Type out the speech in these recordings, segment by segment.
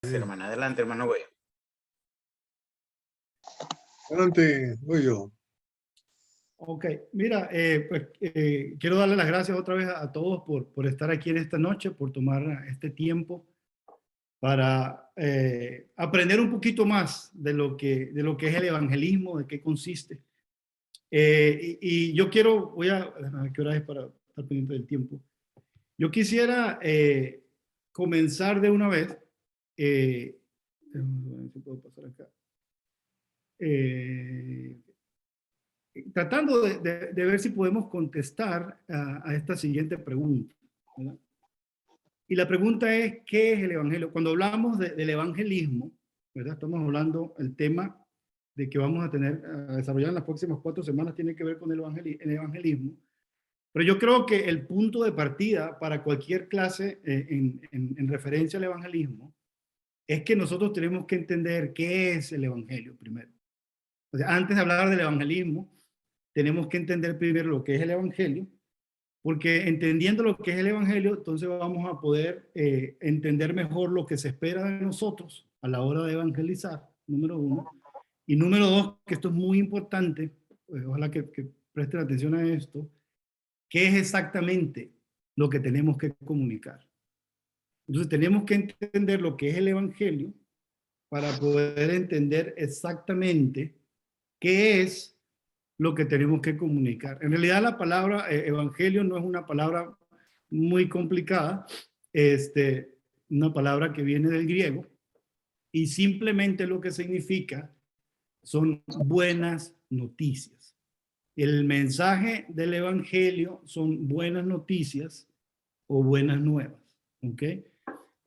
Sí, hermano, adelante, hermano Goyo. Adelante, voy yo. Ok, mira, quiero darle las gracias otra vez a todos por estar aquí en esta noche, por tomar este tiempo para aprender un poquito más de lo que es el evangelismo, de qué consiste. Y yo quiero, a ver qué hora es para estar pendiente del tiempo. Yo quisiera comenzar de una vez. Déjame ver si puedo pasar acá. Tratando de ver si podemos contestar a esta siguiente pregunta, ¿verdad? Y la pregunta es, ¿qué es el evangelio? Cuando hablamos del evangelismo, ¿verdad? Estamos hablando, el tema de que vamos a desarrollar en las próximas 4 semanas tiene que ver con el evangelismo. Pero yo creo que el punto de partida para cualquier clase en referencia al evangelismo es que nosotros tenemos que entender qué es el evangelio primero. O sea, antes de hablar del evangelismo, tenemos que entender primero lo que es el evangelio, porque entendiendo lo que es el evangelio, entonces vamos a poder entender mejor lo que se espera de nosotros a la hora de evangelizar, número uno. Y número dos, que esto es muy importante, ojalá que presten atención a esto, qué es exactamente lo que tenemos que comunicar. Entonces tenemos que entender lo que es el evangelio para poder entender exactamente qué es lo que tenemos que comunicar. En realidad la palabra evangelio no es una palabra muy complicada, una palabra que viene del griego y simplemente lo que significa son buenas noticias. El mensaje del evangelio son buenas noticias o buenas nuevas, ¿ok?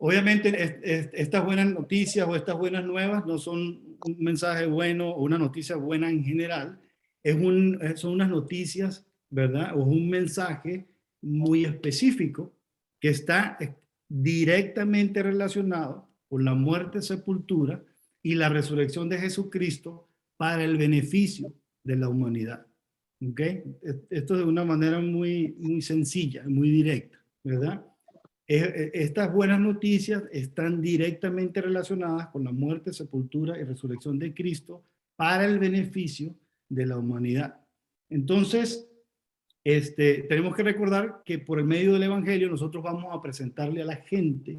Obviamente estas buenas noticias o estas buenas nuevas no son un mensaje bueno o una noticia buena en general, son unas noticias, ¿verdad? O un mensaje muy específico que está directamente relacionado con la muerte, sepultura y la resurrección de Jesucristo para el beneficio de la humanidad. ¿Ok? Esto de una manera muy, muy sencilla, muy directa, ¿verdad? Estas buenas noticias están directamente relacionadas con la muerte, sepultura y resurrección de Cristo para el beneficio de la humanidad. Entonces, tenemos que recordar que por el medio del Evangelio nosotros vamos a presentarle a la gente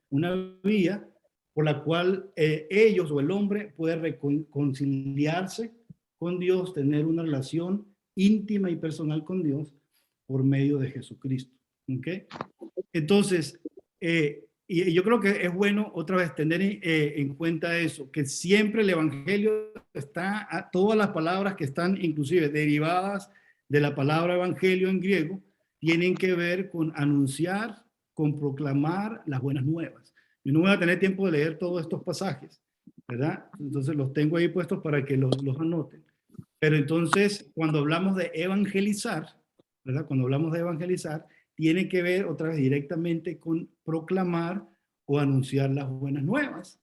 una vía por la cual ellos o el hombre puede reconciliarse con Dios, tener una relación íntima y personal con Dios por medio de Jesucristo. ¿Ok? Entonces, y yo creo que es bueno otra vez tener en cuenta eso, que siempre el Evangelio está, todas las palabras que están inclusive derivadas de la palabra Evangelio en griego, tienen que ver con anunciar, con proclamar las buenas nuevas. Yo no voy a tener tiempo de leer todos estos pasajes, ¿verdad? Entonces los tengo ahí puestos para que los anoten. Pero entonces, cuando hablamos de evangelizar, ¿verdad? Cuando hablamos de evangelizar, tiene que ver otra vez directamente con proclamar o anunciar las buenas nuevas.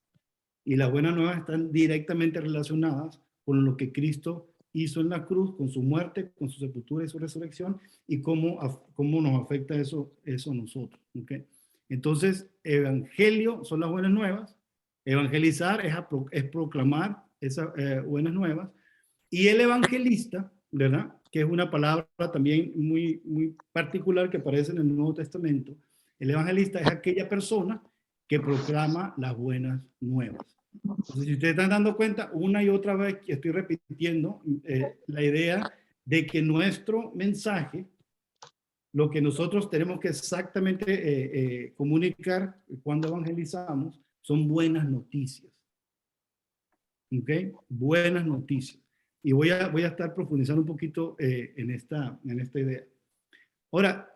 Y las buenas nuevas están directamente relacionadas con lo que Cristo hizo en la cruz, con su muerte, con su sepultura y su resurrección, y cómo nos afecta eso a nosotros. ¿Okay? Entonces, evangelio son las buenas nuevas, evangelizar es proclamar esas buenas nuevas, y el evangelista, ¿verdad? Que es una palabra también muy, muy particular que aparece en el Nuevo Testamento. El evangelista es aquella persona que proclama las buenas nuevas. Entonces, si ustedes están dando cuenta, una y otra vez estoy repitiendo la idea de que nuestro mensaje, lo que nosotros tenemos que exactamente comunicar cuando evangelizamos, son buenas noticias. ¿Ok? Buenas noticias. Y voy a estar profundizando un poquito en esta idea. Ahora,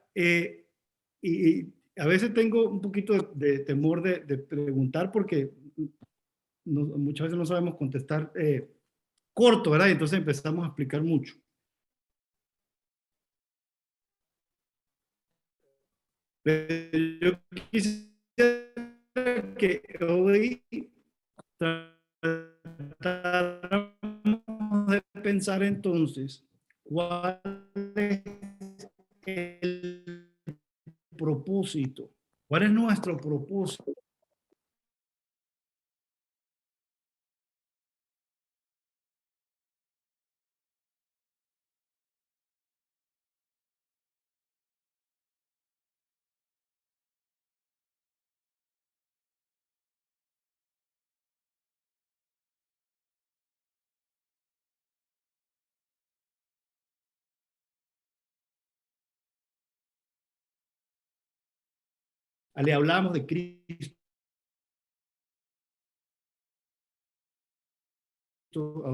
y a veces tengo un poquito de temor de preguntar porque muchas veces no sabemos contestar corto, ¿verdad? Y entonces empezamos a explicar mucho. Pero yo quisiera que hoy tratáramos de pensar entonces cuál es el propósito, cuál es nuestro propósito le hablamos de Cristo a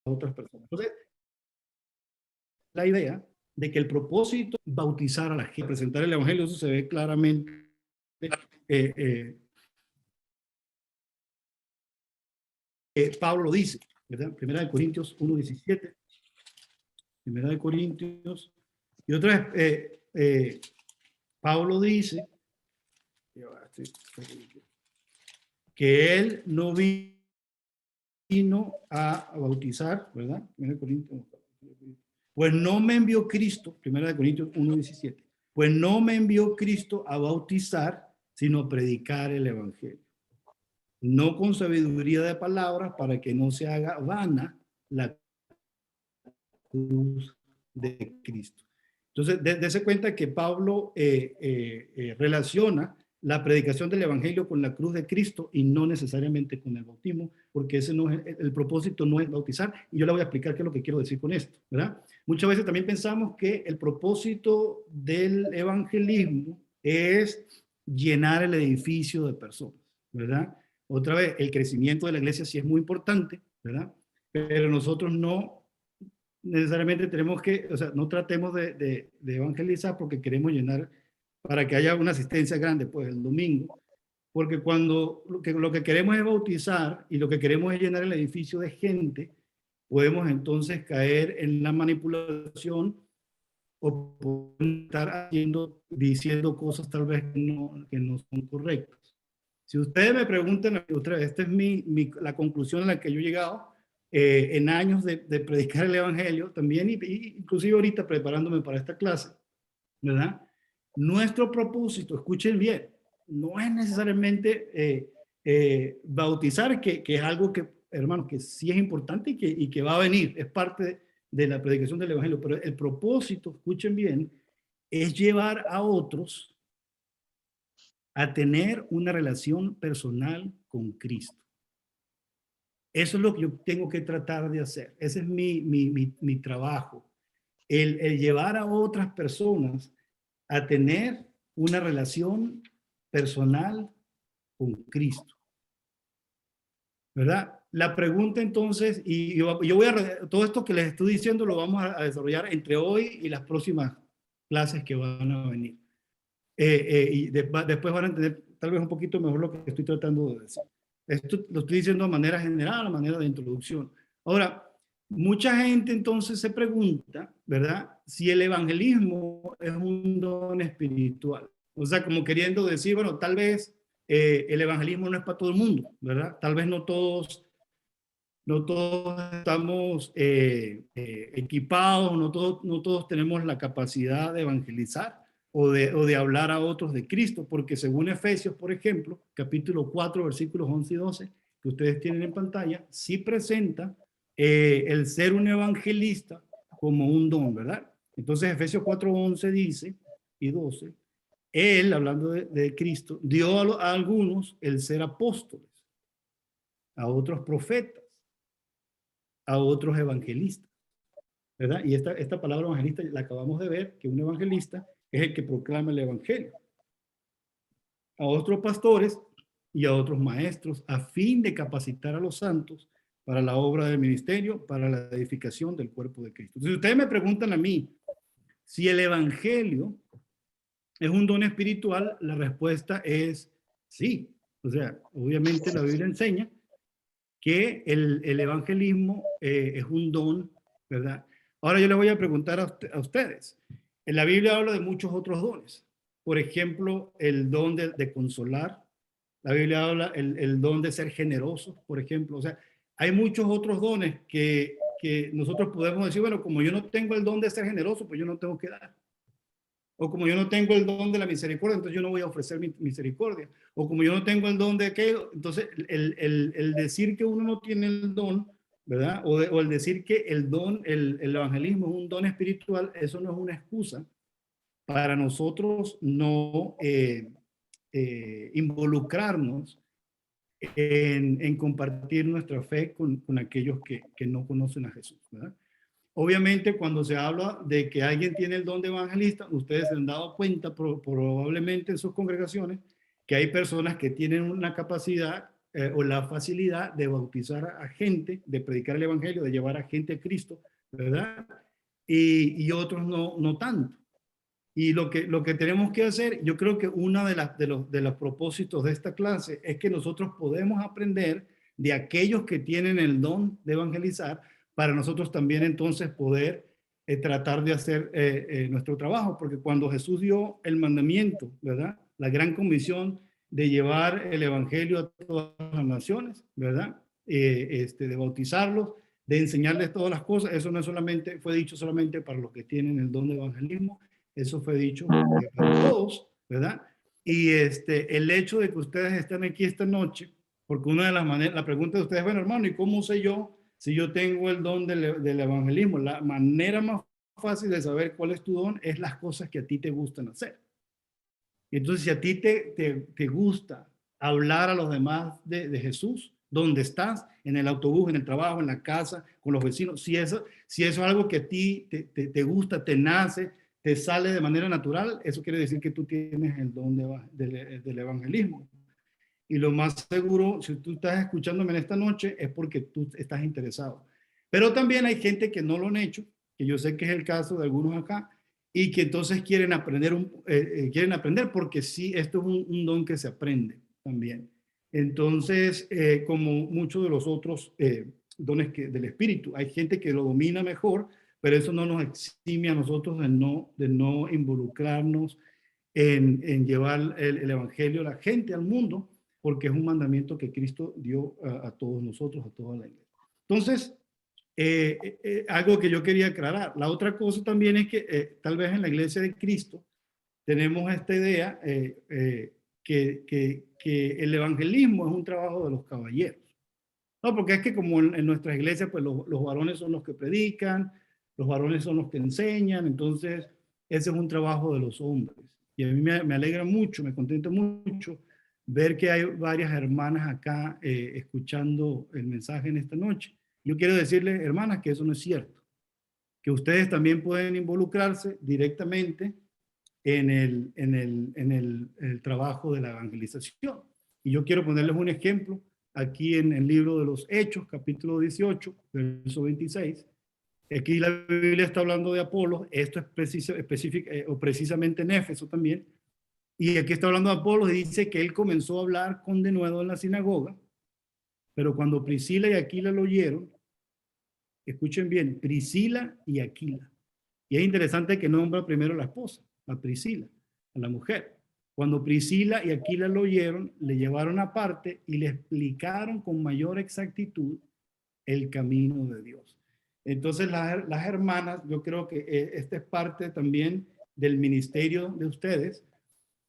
otras personas. Entonces, la idea de que el propósito es bautizar a la gente, presentar el evangelio, eso se ve claramente. Pablo lo dice, ¿verdad? Primera de Corintios 1:17, Primera de Corintios, y otra vez, Pablo dice que él no vino a bautizar, ¿verdad? Pues no me envió Cristo, Primera de Corintios 1:17, pues no me envió Cristo a bautizar, sino a predicar el evangelio. No con sabiduría de palabras, para que no se haga vana la cruz de Cristo. Entonces, dése cuenta que Pablo relaciona la predicación del evangelio con la cruz de Cristo y no necesariamente con el bautismo, porque ese no es, el propósito no es bautizar, y yo le voy a explicar qué es lo que quiero decir con esto, ¿verdad? Muchas veces también pensamos que el propósito del evangelismo es llenar el edificio de personas, ¿verdad? Otra vez, el crecimiento de la iglesia sí es muy importante, ¿verdad? Pero nosotros no necesariamente tenemos que, o sea, no tratemos de evangelizar porque queremos llenar, para que haya una asistencia grande, pues el domingo, porque cuando lo que queremos es bautizar y lo que queremos es llenar el edificio de gente, podemos entonces caer en la manipulación o estar haciendo, diciendo cosas tal vez que no son correctas. Si ustedes me preguntan otra vez, esta es la conclusión a la que yo he llegado en años de predicar el evangelio, también, inclusive ahorita preparándome para esta clase, ¿verdad? Nuestro propósito, escuchen bien, no es necesariamente bautizar, que es algo que, hermanos, que sí es importante y que va a venir, es parte de la predicación del evangelio, pero el propósito, escuchen bien, es llevar a otros a tener una relación personal con Cristo. Eso es lo que yo tengo que tratar de hacer. Ese es mi trabajo. El llevar a otras personas a tener una relación personal con Cristo. ¿Verdad? La pregunta entonces, y yo voy a, todo esto que les estoy diciendo lo vamos a desarrollar entre hoy y las próximas clases que van a venir. Y después van a entender tal vez un poquito mejor lo que estoy tratando de decir. Esto lo estoy diciendo de manera general, a manera de introducción. Ahora, mucha gente entonces se pregunta, ¿verdad? Si el evangelismo es un don espiritual. O sea, como queriendo decir, bueno, tal vez el evangelismo no es para todo el mundo, ¿verdad? Tal vez no todos estamos equipados, no todos tenemos la capacidad de evangelizar o de hablar a otros de Cristo, porque según Efesios, por ejemplo, capítulo 4, versículos 11 y 12, que ustedes tienen en pantalla, sí presenta el ser un evangelista como un don, ¿verdad? Entonces Efesios 4, 11 dice y 12, él, hablando de Cristo, dio a algunos el ser apóstoles, a otros profetas, a otros evangelistas, ¿verdad? Y esta palabra evangelista la acabamos de ver, que un evangelista es el que proclama el evangelio. A otros pastores y a otros maestros, a fin de capacitar a los santos para la obra del ministerio, para la edificación del cuerpo de Cristo. Entonces, ustedes me preguntan a mí, si el evangelio es un don espiritual, la respuesta es sí. O sea, obviamente la Biblia enseña que el evangelismo es un don, ¿verdad? Ahora yo les voy a preguntar a ustedes. En la Biblia habla de muchos otros dones. Por ejemplo, el don de consolar. La Biblia habla el don de ser generosos, por ejemplo. O sea, hay muchos otros dones que nosotros podemos decir, bueno, como yo no tengo el don de ser generoso, pues yo no tengo que dar. O como yo no tengo el don de la misericordia, entonces yo no voy a ofrecer mi misericordia. O como yo no tengo el don de aquello, entonces el decir que uno no tiene el don, ¿verdad? O el decir que el don, el evangelismo es un don espiritual, eso no es una excusa para nosotros no involucrarnos en compartir nuestra fe con aquellos que no conocen a Jesús, ¿verdad? Obviamente, cuando se habla de que alguien tiene el don de evangelista, ustedes se han dado cuenta probablemente en sus congregaciones que hay personas que tienen una capacidad o la facilidad de bautizar a gente, de predicar el evangelio, de llevar a gente a Cristo, ¿verdad? Y otros no tanto. Y lo que tenemos que hacer, yo creo que uno de los propósitos de esta clase es que nosotros podemos aprender de aquellos que tienen el don de evangelizar, para nosotros también entonces poder tratar de hacer nuestro trabajo, porque cuando Jesús dio el mandamiento, ¿verdad? La gran comisión de llevar el evangelio a todas las naciones, ¿verdad? De bautizarlos, de enseñarles todas las cosas, eso no solamente fue dicho solamente para los que tienen el don de evangelismo, eso fue dicho para todos, ¿verdad? Y el hecho de que ustedes estén aquí esta noche, porque una de las maneras, la pregunta de ustedes, bueno, hermano, ¿y cómo sé yo si yo tengo el don del evangelismo? La manera más fácil de saber cuál es tu don es las cosas que a ti te gustan hacer. Entonces, si a ti te gusta hablar a los demás de Jesús, donde estás, en el autobús, en el trabajo, en la casa, con los vecinos, si eso es algo que a ti te gusta, te nace, te sale de manera natural, eso quiere decir que tú tienes el don del evangelismo. Y lo más seguro, si tú estás escuchándome en esta noche, es porque tú estás interesado. Pero también hay gente que no lo han hecho, que yo sé que es el caso de algunos acá, y que entonces quieren aprender porque sí, esto es un don que se aprende también. Entonces, como muchos de los otros dones del espíritu, hay gente que lo domina mejor, pero eso no nos exime a nosotros de no involucrarnos en llevar el evangelio a la gente, al mundo, porque es un mandamiento que Cristo dio a todos nosotros, a toda la iglesia. Entonces, algo que yo quería aclarar. La otra cosa también es que tal vez en la iglesia de Cristo tenemos esta idea que el evangelismo es un trabajo de los caballeros. No, porque es que como en nuestras iglesias, pues los varones son los que predican, los varones son los que enseñan, entonces ese es un trabajo de los hombres. Y a mí me alegra mucho, me contenta mucho ver que hay varias hermanas acá escuchando el mensaje en esta noche. Yo quiero decirles, hermanas, que eso no es cierto, que ustedes también pueden involucrarse directamente en el trabajo de la evangelización. Y yo quiero ponerles un ejemplo aquí en el libro de los Hechos, capítulo 18, verso 26. Aquí la Biblia está hablando de Apolos, esto es precisamente en Éfeso también. Y aquí está hablando de Apolos y dice que él comenzó a hablar con denuedo en la sinagoga, pero cuando Priscila y Aquila lo oyeron, escuchen bien, Priscila y Aquila. Y es interesante que nombra primero a la esposa, a Priscila, a la mujer. Cuando Priscila y Aquila lo oyeron, le llevaron aparte y le explicaron con mayor exactitud el camino de Dios. Entonces las hermanas, yo creo que esta es parte también del ministerio de ustedes.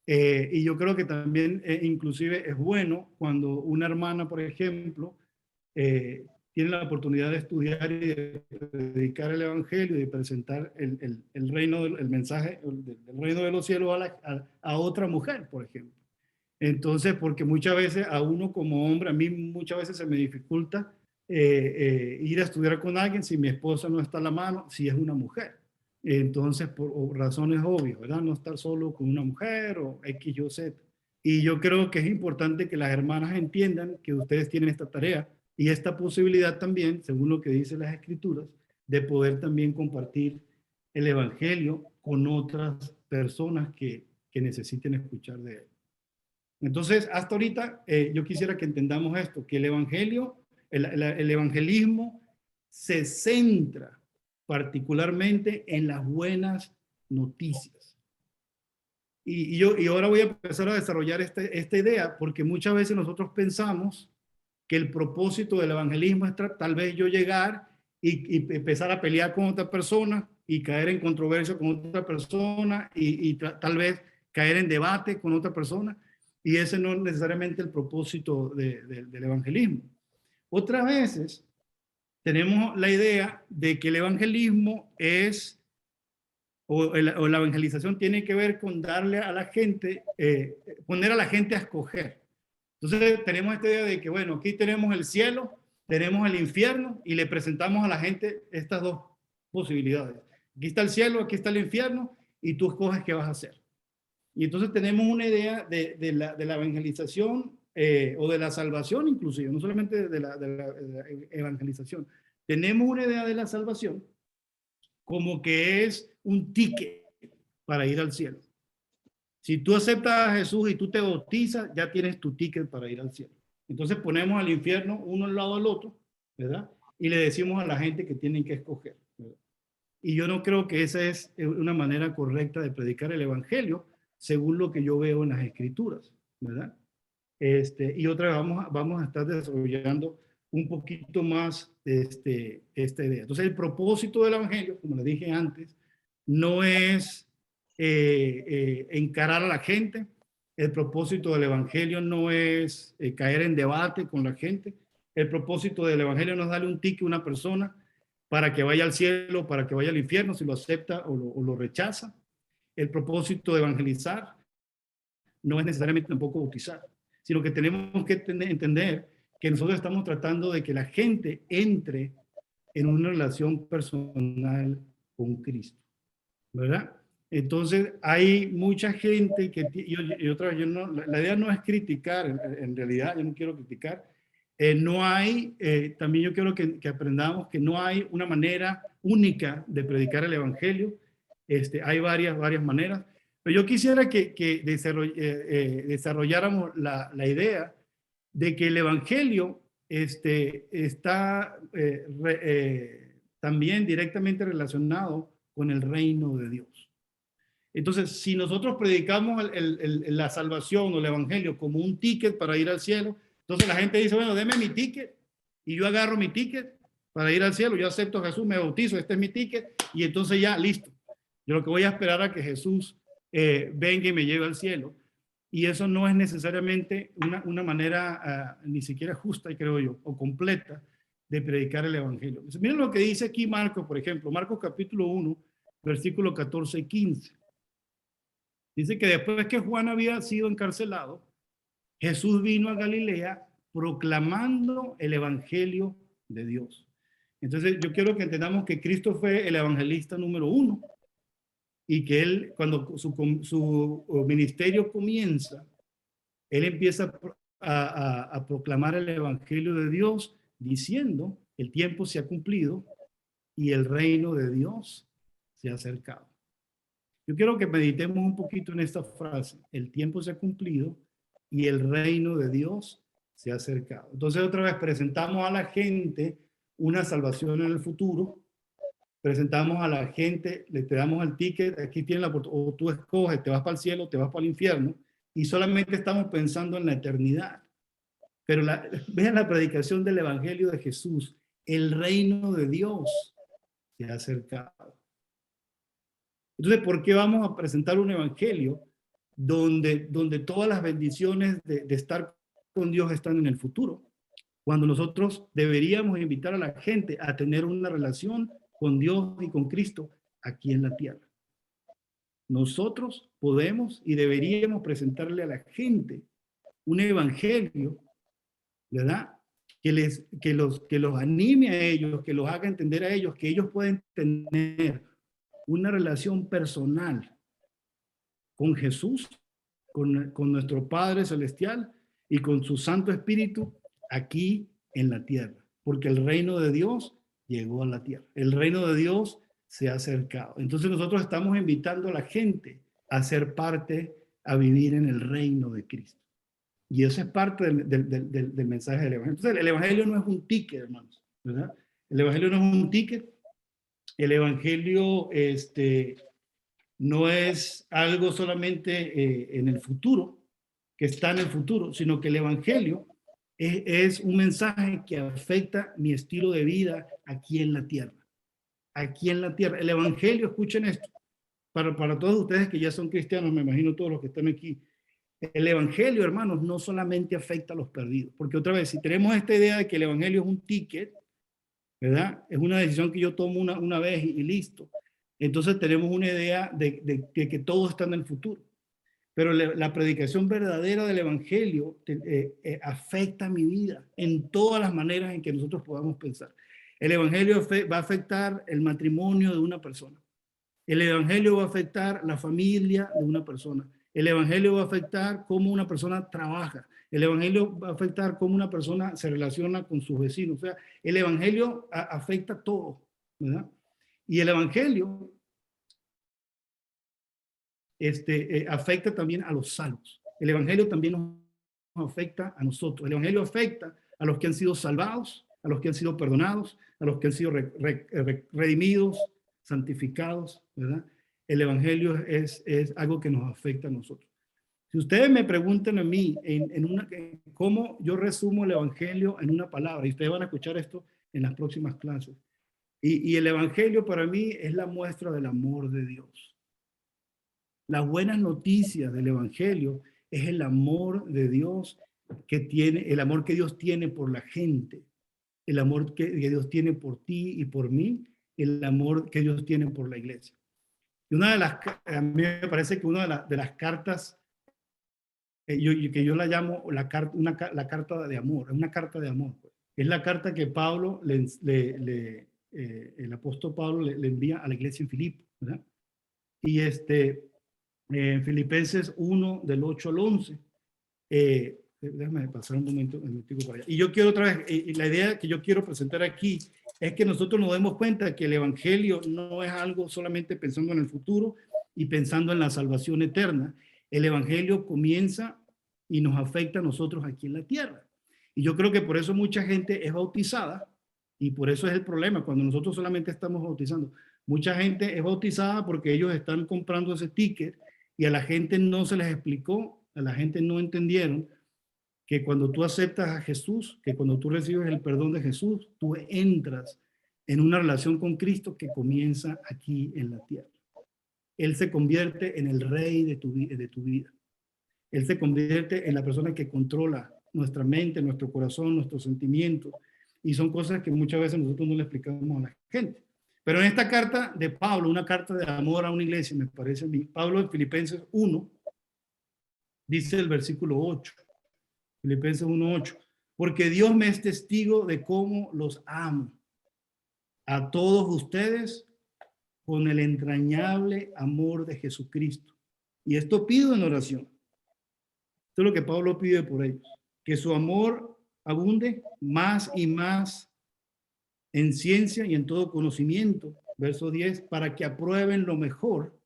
Y yo creo que también inclusive es bueno cuando una hermana, por ejemplo, tiene la oportunidad de estudiar y de predicar el evangelio y de presentar el reino, el mensaje del reino de los cielos a otra mujer, por ejemplo. Entonces, porque muchas veces a uno como hombre, a mí muchas veces se me dificulta ir a estudiar con alguien si mi esposa no está a la mano, si es una mujer. Entonces, por razones obvias, ¿verdad? No estar solo con una mujer o X, Y, Z. Y yo creo que es importante que las hermanas entiendan que ustedes tienen esta tarea y esta posibilidad también, según lo que dicen las escrituras, de poder también compartir el evangelio con otras personas que necesiten escuchar de él. Entonces, hasta ahorita yo quisiera que entendamos esto, que el evangelio, el evangelismo se centra particularmente en las buenas noticias. Y ahora voy a empezar a desarrollar esta idea, porque muchas veces nosotros pensamos que el propósito del evangelismo es tal vez yo llegar y empezar a pelear con otra persona y caer en controversia con otra persona y tal vez caer en debate con otra persona. Y ese no es necesariamente el propósito del evangelismo. Otras veces tenemos la idea de que el evangelismo es, o la evangelización tiene que ver con darle a la gente, poner a la gente a escoger. Entonces tenemos esta idea de que, bueno, aquí tenemos el cielo, tenemos el infierno y le presentamos a la gente estas dos posibilidades. Aquí está el cielo, aquí está el infierno y tú escoges qué vas a hacer. Y entonces tenemos una idea de la evangelización o de la salvación inclusive, no solamente de la evangelización. Tenemos una idea de la salvación como que es un ticket para ir al cielo. Si tú aceptas a Jesús y tú te bautizas, ya tienes tu ticket para ir al cielo. Entonces ponemos al infierno uno al lado del otro, ¿verdad? Y le decimos a la gente que tienen que escoger, ¿verdad? Y yo no creo que esa es una manera correcta de predicar el evangelio, según lo que yo veo en las escrituras, ¿verdad? Y otra vez vamos a estar desarrollando un poquito más esta idea. Entonces, el propósito del evangelio, como les dije antes, no es encarar a la gente. El propósito del evangelio no es caer en debate con la gente. El propósito del evangelio no es darle un ticket a una persona para que vaya al cielo, para que vaya al infierno, si lo acepta o lo rechaza. El propósito de evangelizar no es necesariamente tampoco bautizar, sino que tenemos que entender que nosotros estamos tratando de que la gente entre en una relación personal con Cristo, ¿verdad? Entonces, hay mucha gente que, y otra vez, la idea no es criticar, en realidad, yo no quiero criticar. No hay, también yo quiero que aprendamos que no hay una manera única de predicar el evangelio. Hay varias maneras. Pero yo quisiera que desarrolláramos la idea de que el evangelio está también directamente relacionado con el reino de Dios. Entonces, si nosotros predicamos la salvación o el evangelio como un ticket para ir al cielo, entonces la gente dice, bueno, deme mi ticket y yo agarro mi ticket para ir al cielo, yo acepto a Jesús, me bautizo, este es mi ticket y entonces ya, listo. Yo lo que voy a esperar a que Jesús venga y me lleve al cielo. Y eso no es necesariamente una manera ni siquiera justa, creo yo, o completa de predicar el evangelio. Miren lo que dice aquí Marcos, por ejemplo, Marcos capítulo 1, versículo 14 y 15. Dice que después que Juan había sido encarcelado, Jesús vino a Galilea proclamando el evangelio de Dios. Entonces yo quiero que entendamos que Cristo fue el evangelista número 1 y que él, cuando su ministerio comienza, él empieza a proclamar el evangelio de Dios diciendo, el tiempo se ha cumplido y el reino de Dios se ha acercado. Yo quiero que meditemos un poquito en esta frase, el tiempo se ha cumplido y el reino de Dios se ha acercado. Entonces otra vez presentamos a la gente una salvación en el futuro, presentamos a la gente, le te damos el ticket, aquí tienes la oportunidad, o tú escoges, te vas para el cielo, te vas para el infierno, y solamente estamos pensando en la eternidad. Pero vean la predicación del evangelio de Jesús, el reino de Dios se ha acercado. Entonces, ¿por qué vamos a presentar un evangelio donde todas las bendiciones de estar con Dios están en el futuro? Cuando nosotros deberíamos invitar a la gente a tener una relación con Dios y con Cristo aquí en la tierra. Nosotros podemos y deberíamos presentarle a la gente un evangelio, ¿verdad? Que los anime a ellos, que los haga entender a ellos, que ellos pueden tener una relación personal con Jesús, con nuestro Padre Celestial y con su Santo Espíritu aquí en la tierra, porque el reino de Dios llegó a la tierra, el reino de Dios se ha acercado. Entonces nosotros estamos invitando a la gente a ser parte, a vivir en el reino de Cristo. Y eso es parte del mensaje del Evangelio. Entonces el Evangelio no es un ticket, hermanos, ¿verdad? El Evangelio no es un ticket. El Evangelio no es algo solamente en el futuro, que está en el futuro, sino que el Evangelio es un mensaje que afecta mi estilo de vida aquí en la tierra. Aquí en la tierra. El Evangelio, escuchen esto, para todos ustedes que ya son cristianos, me imagino todos los que están aquí, el Evangelio, hermanos, no solamente afecta a los perdidos, porque otra vez, si tenemos esta idea de que el Evangelio es un ticket, ¿verdad? Es una decisión que yo tomo una vez y listo. Entonces tenemos una idea de que todo está en el futuro. pero la predicación verdadera del Evangelio afecta mi vida en todas las maneras en que nosotros podamos pensar. El Evangelio va a afectar el matrimonio de una persona. El Evangelio va a afectar la familia de una persona. El Evangelio va a afectar cómo una persona trabaja. El Evangelio va a afectar cómo una persona se relaciona con sus vecinos. O sea, el Evangelio afecta todo, ¿verdad? Y el Evangelio afecta también a los salvos. El Evangelio también nos afecta a nosotros. El Evangelio afecta a los que han sido salvados, a los que han sido perdonados, a los que han sido redimidos, santificados, ¿verdad? El Evangelio es algo que nos afecta a nosotros. Si ustedes me preguntan a mí cómo yo resumo el Evangelio en una palabra, y ustedes van a escuchar esto en las próximas clases, y el Evangelio para mí es la muestra del amor de Dios. Las buenas noticias del Evangelio es el amor de Dios el amor que Dios tiene por la gente, el amor que Dios tiene por ti y por mí, el amor que Dios tiene por la iglesia. Y a mí me parece que una de las cartas, que yo la llamo la carta de amor, es una carta de amor. Es la carta que Pablo, el apóstol Pablo le envía a la iglesia en Filipo, ¿verdad? Y en Filipenses 1, del 8 al 11, déjame pasar un momento para allá. Y yo quiero otra vez, la idea que yo quiero presentar aquí es que nosotros nos demos cuenta que el Evangelio no es algo solamente pensando en el futuro y pensando en la salvación eterna. El Evangelio comienza y nos afecta a nosotros aquí en la tierra. Y yo creo que por eso mucha gente es bautizada, y por eso es el problema, cuando nosotros solamente estamos bautizando. Mucha gente es bautizada porque ellos están comprando ese ticket y a la gente no se les explicó, a la gente no entendieron que cuando tú aceptas a Jesús, que cuando tú recibes el perdón de Jesús, tú entras en una relación con Cristo que comienza aquí en la tierra. Él se convierte en el rey de tu vida. Él se convierte en la persona que controla nuestra mente, nuestro corazón, nuestros sentimientos. Y son cosas que muchas veces nosotros no le explicamos a la gente. Pero en esta carta de Pablo, una carta de amor a una iglesia, me parece a mí, Pablo en Filipenses 1, dice el versículo 8. Filipenses 1:8. Porque Dios me es testigo de cómo los amo a todos ustedes con el entrañable amor de Jesucristo. Y esto pido en oración. Esto es lo que Pablo pide por ellos. Que su amor abunde más y más en ciencia y en todo conocimiento. Verso 10. Para que aprueben lo mejor,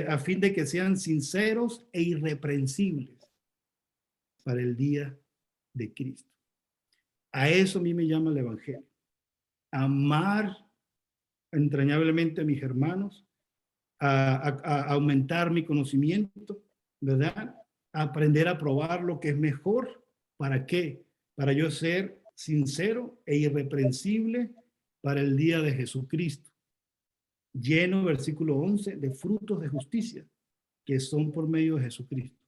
a fin de que sean sinceros e irreprensibles para el día de Cristo. A eso a mí me llama el Evangelio. Amar entrañablemente a mis hermanos, a aumentar mi conocimiento, ¿verdad? A aprender a probar lo que es mejor. ¿Para qué? Para yo ser sincero e irreprensible para el día de Jesucristo. Lleno, versículo 11, de frutos de justicia que son por medio de Jesucristo.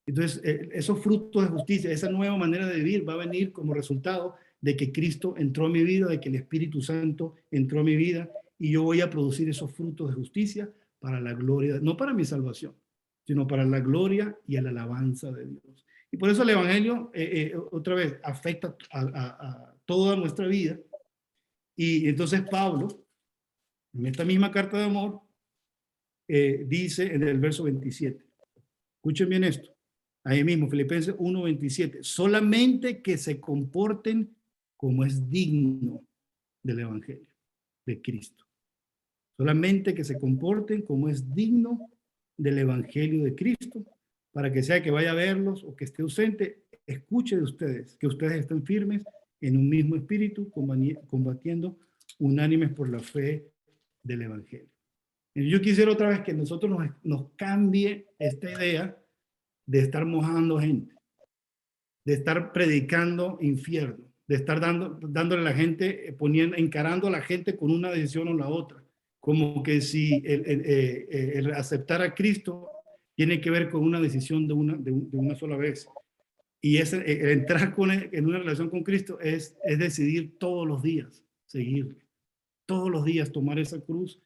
Entonces, esos frutos de justicia, esa nueva manera de vivir va a venir como resultado de que Cristo entró a mi vida, de que el Espíritu Santo entró a mi vida, y yo voy a producir esos frutos de justicia para la gloria, no para mi salvación, sino para la gloria y la alabanza de Dios. Y por eso el Evangelio, otra vez, afecta a toda nuestra vida. Y entonces Pablo, en esta misma carta de amor, dice en el verso 27, escuchen bien esto. Ahí mismo, Filipenses 1:27. Solamente que se comporten como es digno del Evangelio de Cristo. Solamente que se comporten como es digno del Evangelio de Cristo, para que sea que vaya a verlos o que esté ausente, escuche de ustedes, que ustedes estén firmes en un mismo espíritu, combatiendo unánimes por la fe del Evangelio. Y yo quisiera otra vez que nosotros nos cambie esta idea de estar mojando gente, de estar predicando infierno, de estar dándole a la gente, encarando a la gente con una decisión o la otra, como que si el aceptar a Cristo tiene que ver con una decisión de una sola vez. Y el entrar en una relación con Cristo es decidir todos los días seguirle, todos los días tomar esa cruz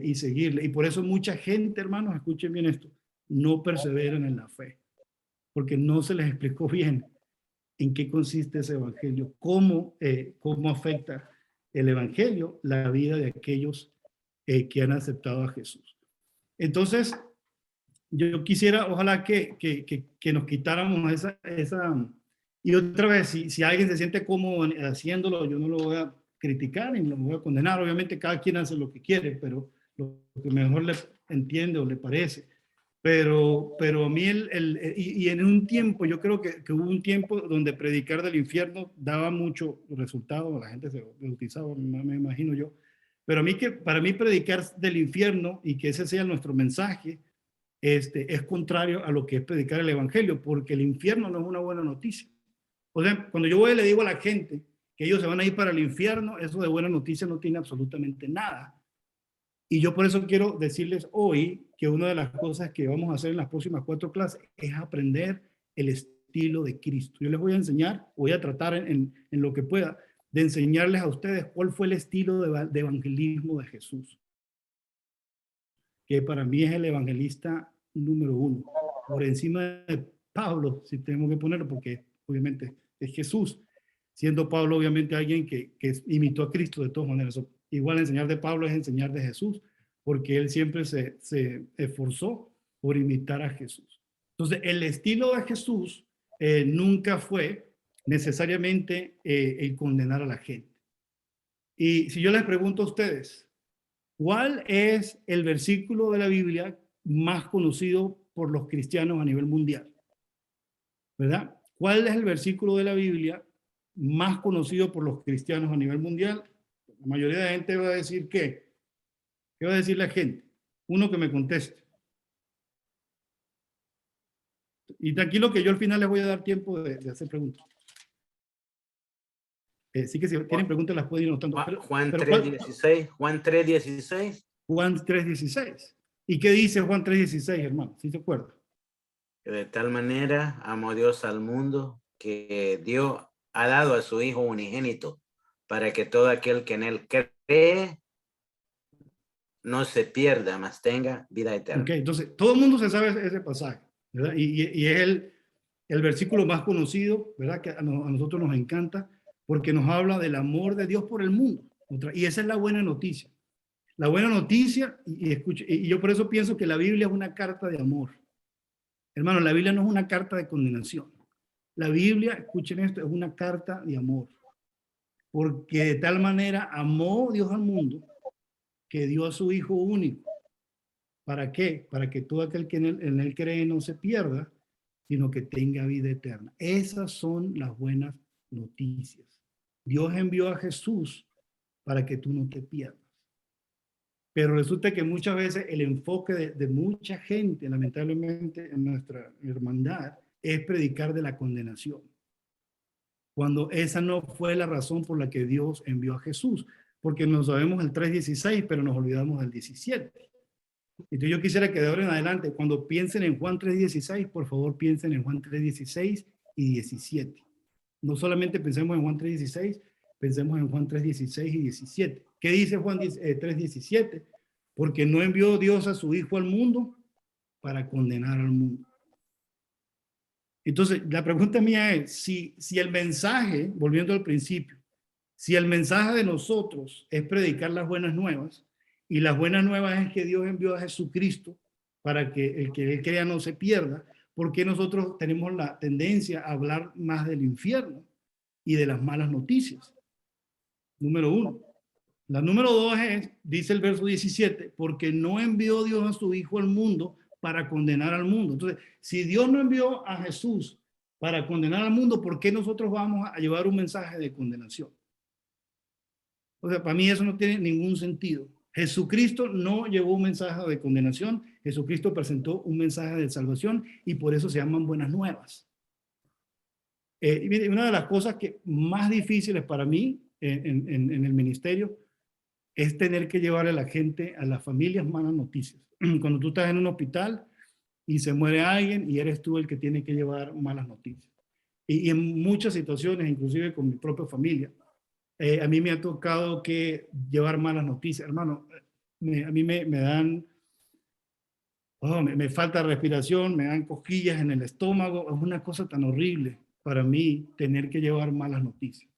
y seguirle. Y por eso mucha gente, hermanos, escuchen bien esto, no perseveran en la fe, porque no se les explicó bien en qué consiste ese evangelio, cómo afecta el evangelio la vida de aquellos que han aceptado a Jesús. Entonces, yo quisiera, ojalá que nos quitáramos esa. Y otra vez, si alguien se siente cómodo haciéndolo, yo no lo voy a criticar ni lo voy a condenar. Obviamente cada quien hace lo que quiere, pero lo que mejor le entiende o le parece. Pero a mí, y en un tiempo, yo creo que hubo un tiempo donde predicar del infierno daba mucho resultado, la gente se bautizaba, me imagino yo. Pero para mí predicar del infierno y que ese sea nuestro mensaje, es contrario a lo que es predicar el evangelio, porque el infierno no es una buena noticia. O sea, cuando yo voy y le digo a la gente que ellos se van a ir para el infierno, eso de buena noticia no tiene absolutamente nada. Y yo por eso quiero decirles hoy que una de las cosas que vamos a hacer en las próximas 4 clases es aprender el estilo de Cristo. Yo les voy a enseñar, voy a tratar en lo que pueda, de enseñarles a ustedes cuál fue el estilo de evangelismo de Jesús, que para mí es el evangelista número 1, por encima de Pablo, si tenemos que ponerlo, porque obviamente es Jesús, siendo Pablo obviamente alguien que imitó a Cristo de todas maneras. Igual enseñar de Pablo es enseñar de Jesús, porque él siempre se esforzó por imitar a Jesús. Entonces, el estilo de Jesús nunca fue necesariamente el condenar a la gente. Y si yo les pregunto a ustedes, ¿cuál es el versículo de la Biblia más conocido por los cristianos a nivel mundial? ¿Verdad? ¿Cuál es el versículo de la Biblia más conocido por los cristianos a nivel mundial? La mayoría de la gente va a decir ¿qué? ¿Qué va a decir la gente? Uno que me conteste. Y tranquilo que yo al final les voy a dar tiempo de hacer preguntas. Sí que si tienen preguntas las pueden ir notando. Juan 3:16. Juan 3:16. Juan 3:16. ¿Y qué dice Juan 3:16, hermano? ¿Sí se acuerda? Que de tal manera amó Dios al mundo que Dios ha dado a su Hijo unigénito para que todo aquel que en él cree no se pierda, mas tenga vida eterna. Okay, entonces todo el mundo se sabe ese pasaje, ¿verdad? Y es el versículo más conocido, ¿verdad? Que a nosotros nos encanta porque nos habla del amor de Dios por el mundo. Y esa es la buena noticia. La buena noticia, y yo por eso pienso que la Biblia es una carta de amor. Hermano, la Biblia no es una carta de condenación. La Biblia, escuchen esto, es una carta de amor. Porque de tal manera amó Dios al mundo que dio a su Hijo único. ¿Para qué? Para que todo aquel que en él cree no se pierda, sino que tenga vida eterna. Esas son las buenas noticias. Dios envió a Jesús para que tú no te pierdas. Pero resulta que muchas veces el enfoque de mucha gente, lamentablemente en nuestra hermandad, es predicar de la condenación. Cuando esa no fue la razón por la que Dios envió a Jesús. Porque nos sabemos el 3:16, pero nos olvidamos del 17. Entonces yo quisiera que de ahora en adelante, cuando piensen en Juan 3:16, por favor piensen en Juan 3:16 y 17. No solamente pensemos en Juan 3:16, pensemos en Juan 3:16 y 17. ¿Qué dice Juan 3:17? Porque no envió Dios a su Hijo al mundo para condenar al mundo. Entonces, la pregunta mía es, si el mensaje, volviendo al principio, si el mensaje de nosotros es predicar las buenas nuevas, y las buenas nuevas es que Dios envió a Jesucristo para que el que él crea no se pierda, ¿por qué nosotros tenemos la tendencia a hablar más del infierno y de las malas noticias? Número 1. La número 2 es, dice el verso 17, porque no envió Dios a su Hijo al mundo para condenar al mundo. Entonces, si Dios no envió a Jesús para condenar al mundo, ¿por qué nosotros vamos a llevar un mensaje de condenación? O sea, para mí eso no tiene ningún sentido. Jesucristo no llevó un mensaje de condenación, Jesucristo presentó un mensaje de salvación y por eso se llaman buenas nuevas. Y mire, una de las cosas que más difíciles para mí en el ministerio es tener que llevarle a la gente, a las familias, malas noticias. Cuando tú estás en un hospital y se muere alguien y eres tú el que tiene que llevar malas noticias. Y en muchas situaciones, inclusive con mi propia familia, a mí me ha tocado que llevar malas noticias. Hermano, a mí me dan, me falta respiración, me dan cosquillas en el estómago. Es una cosa tan horrible para mí tener que llevar malas noticias.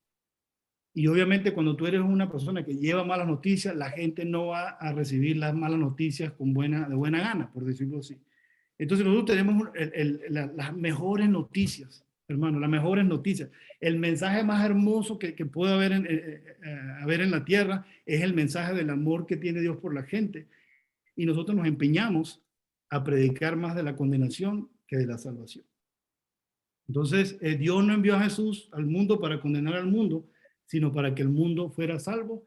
Y obviamente cuando tú eres una persona que lleva malas noticias, la gente no va a recibir las malas noticias de buena gana, por decirlo así. Entonces nosotros tenemos las mejores noticias, hermano, las mejores noticias. El mensaje más hermoso que puede haber en la tierra es el mensaje del amor que tiene Dios por la gente. Y nosotros nos empeñamos a predicar más de la condenación que de la salvación. Entonces, Dios no envió a Jesús al mundo para condenar al mundo, sino para que el mundo fuera salvo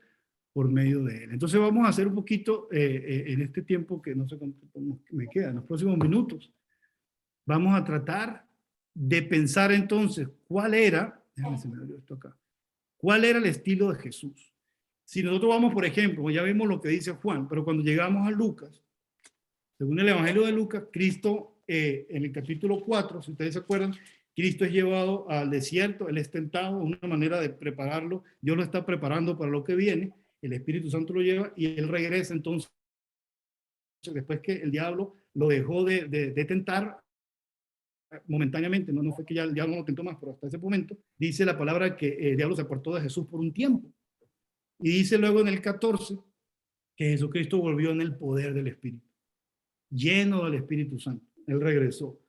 por medio de él. Entonces vamos a hacer un poquito en este tiempo que no sé cuánto me queda, en los próximos minutos. Vamos a tratar de pensar entonces cuál era, déjame se me abrió esto acá, cuál era el estilo de Jesús. Si nosotros vamos, por ejemplo, ya vimos lo que dice Juan, pero cuando llegamos a Lucas, según el Evangelio de Lucas, Cristo en el capítulo 4, si ustedes se acuerdan, Cristo es llevado al desierto, Él es tentado, una manera de prepararlo, Dios lo está preparando para lo que viene, el Espíritu Santo lo lleva y Él regresa entonces, después que el diablo lo dejó de tentar momentáneamente, no fue que ya el diablo no tentó más, pero hasta ese momento, dice la palabra que el diablo se apartó de Jesús por un tiempo. Y dice luego en el 14 que Jesucristo volvió en el poder del Espíritu, lleno del Espíritu Santo. Él regresó.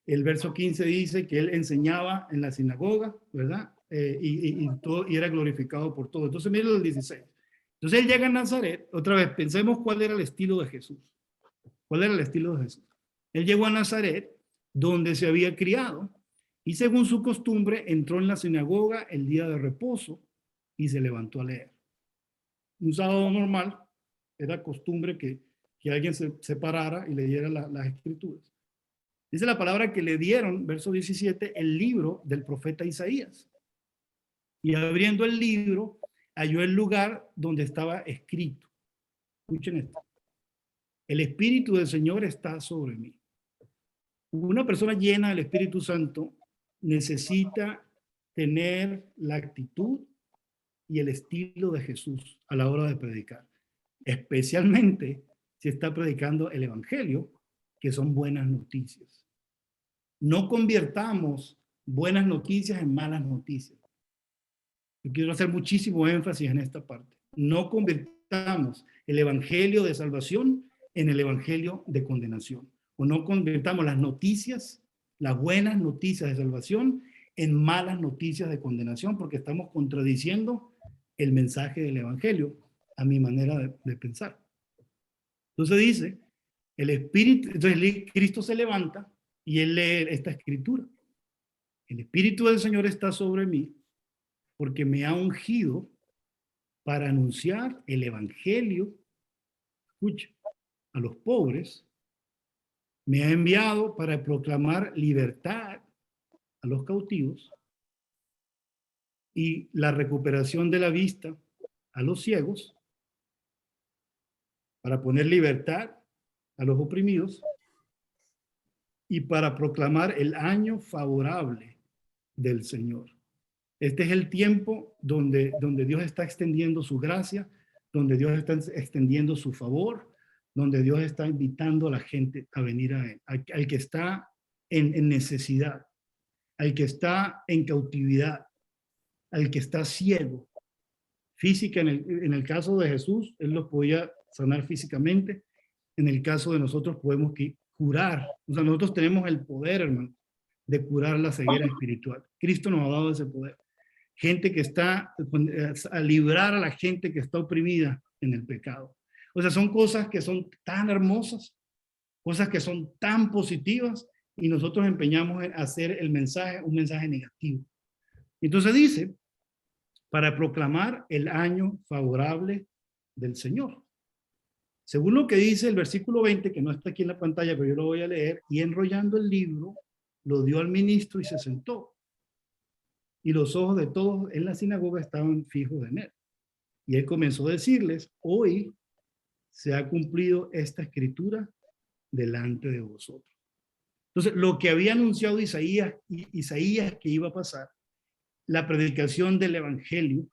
El verso 15 dice que él enseñaba en la sinagoga, ¿verdad? Y era glorificado por todo. Entonces, miren el 16. Entonces, él llega a Nazaret. Otra vez, pensemos cuál era el estilo de Jesús. ¿Cuál era el estilo de Jesús? Él llegó a Nazaret, donde se había criado, y según su costumbre, entró en la sinagoga el día de reposo y se levantó a leer. Un sábado normal, era costumbre que alguien se parara y leyera las escrituras. Dice la palabra que le dieron, verso 17, el libro del profeta Isaías. Y abriendo el libro, halló el lugar donde estaba escrito. Escuchen esto. El Espíritu del Señor está sobre mí. Una persona llena del Espíritu Santo necesita tener la actitud y el estilo de Jesús a la hora de predicar. Especialmente si está predicando el Evangelio, que son buenas noticias. No convirtamos buenas noticias en malas noticias. Yo quiero hacer muchísimo énfasis en esta parte. No convirtamos el Evangelio de salvación en el Evangelio de condenación. O no convirtamos las noticias, las buenas noticias de salvación, en malas noticias de condenación, porque estamos contradiciendo el mensaje del Evangelio a mi manera de pensar. Entonces dice, el Espíritu, entonces Cristo se levanta y él lee esta escritura. El Espíritu del Señor está sobre mí porque me ha ungido para anunciar el Evangelio, escucha, a los pobres. Me ha enviado para proclamar libertad a los cautivos y la recuperación de la vista a los ciegos, para poner libertad a los oprimidos y para proclamar el año favorable del Señor. Este es el tiempo donde Dios está extendiendo su gracia, donde Dios está extendiendo su favor, donde Dios está invitando a la gente a venir a Él, al que está en necesidad, al que está en cautividad, al que está ciego. Física, en el caso de Jesús, Él los podía sanar físicamente. En el caso de nosotros podemos curar. O sea, nosotros tenemos el poder, hermano, de curar la ceguera espiritual. Cristo nos ha dado ese poder. Gente que está a librar a la gente que está oprimida en el pecado. O sea, son cosas que son tan hermosas, cosas que son tan positivas, y nosotros empeñamos en hacer el mensaje un mensaje negativo. Entonces dice, para proclamar el año favorable del Señor. Según lo que dice el versículo 20, que no está aquí en la pantalla, pero yo lo voy a leer, y enrollando el libro, lo dio al ministro y se sentó. Y los ojos de todos en la sinagoga estaban fijos en él. Y él comenzó a decirles, hoy se ha cumplido esta escritura delante de vosotros. Entonces, lo que había anunciado Isaías que iba a pasar, la predicación del evangelio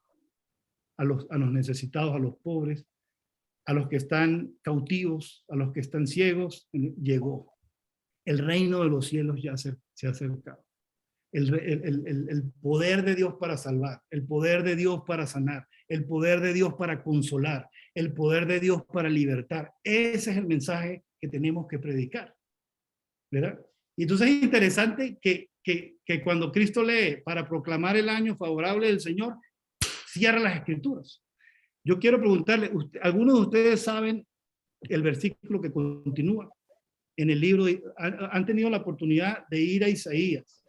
a los necesitados, a los pobres, a los que están cautivos, a los que están ciegos, llegó. El reino de los cielos ya se ha acercado. El poder de Dios para salvar, el poder de Dios para sanar, el poder de Dios para consolar, el poder de Dios para libertar. Ese es el mensaje que tenemos que predicar, ¿verdad? Y entonces es interesante que cuando Cristo lee para proclamar el año favorable del Señor, cierra las Escrituras. Yo quiero preguntarle, ¿algunos de ustedes saben el versículo que continúa en el libro? ¿Han tenido la oportunidad de ir a Isaías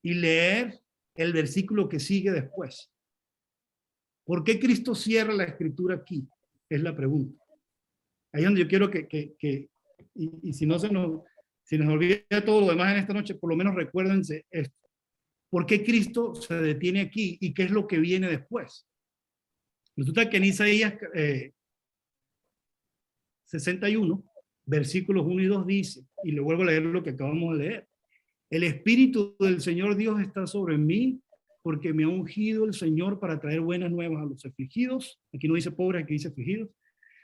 y leer el versículo que sigue después? ¿Por qué Cristo cierra la Escritura aquí? Es la pregunta. Ahí es donde yo quiero y si no se nos olvida todo lo demás en esta noche, por lo menos recuérdense esto. ¿Por qué Cristo se detiene aquí y qué es lo que viene después? Resulta que en Isaías 61, versículos 1 y 2 dice, y le vuelvo a leer lo que acabamos de leer: el Espíritu del Señor Dios está sobre mí, porque me ha ungido el Señor para traer buenas nuevas a los afligidos. Aquí no dice pobres, aquí dice afligidos.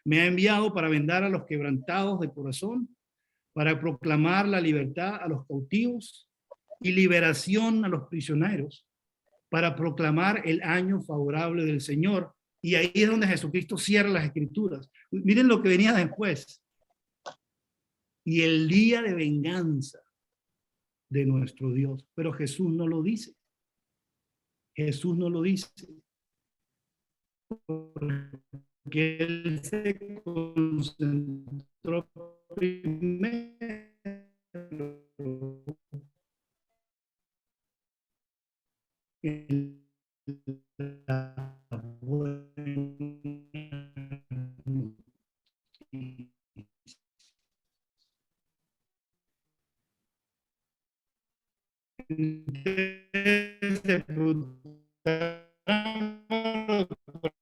Me ha enviado para vendar a los quebrantados de corazón, para proclamar la libertad a los cautivos y liberación a los prisioneros, para proclamar el año favorable del Señor. Y ahí es donde Jesucristo cierra las Escrituras. Miren lo que venía después. Y el día de venganza de nuestro Dios. Pero Jesús no lo dice. Jesús no lo dice. Porque Él se concentró primero en la buena noticia. Se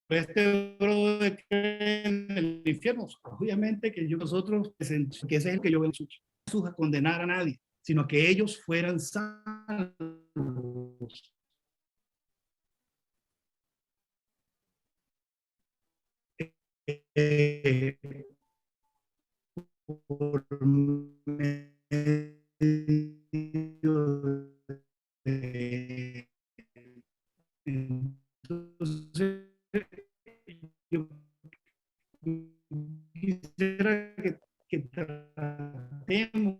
este bro de que en el infierno, obviamente que nosotros, que ese es el que yo veo Jesús a condenar a nadie, sino que ellos fueran salvos. Por medio de, entonces yo quisiera que tratemos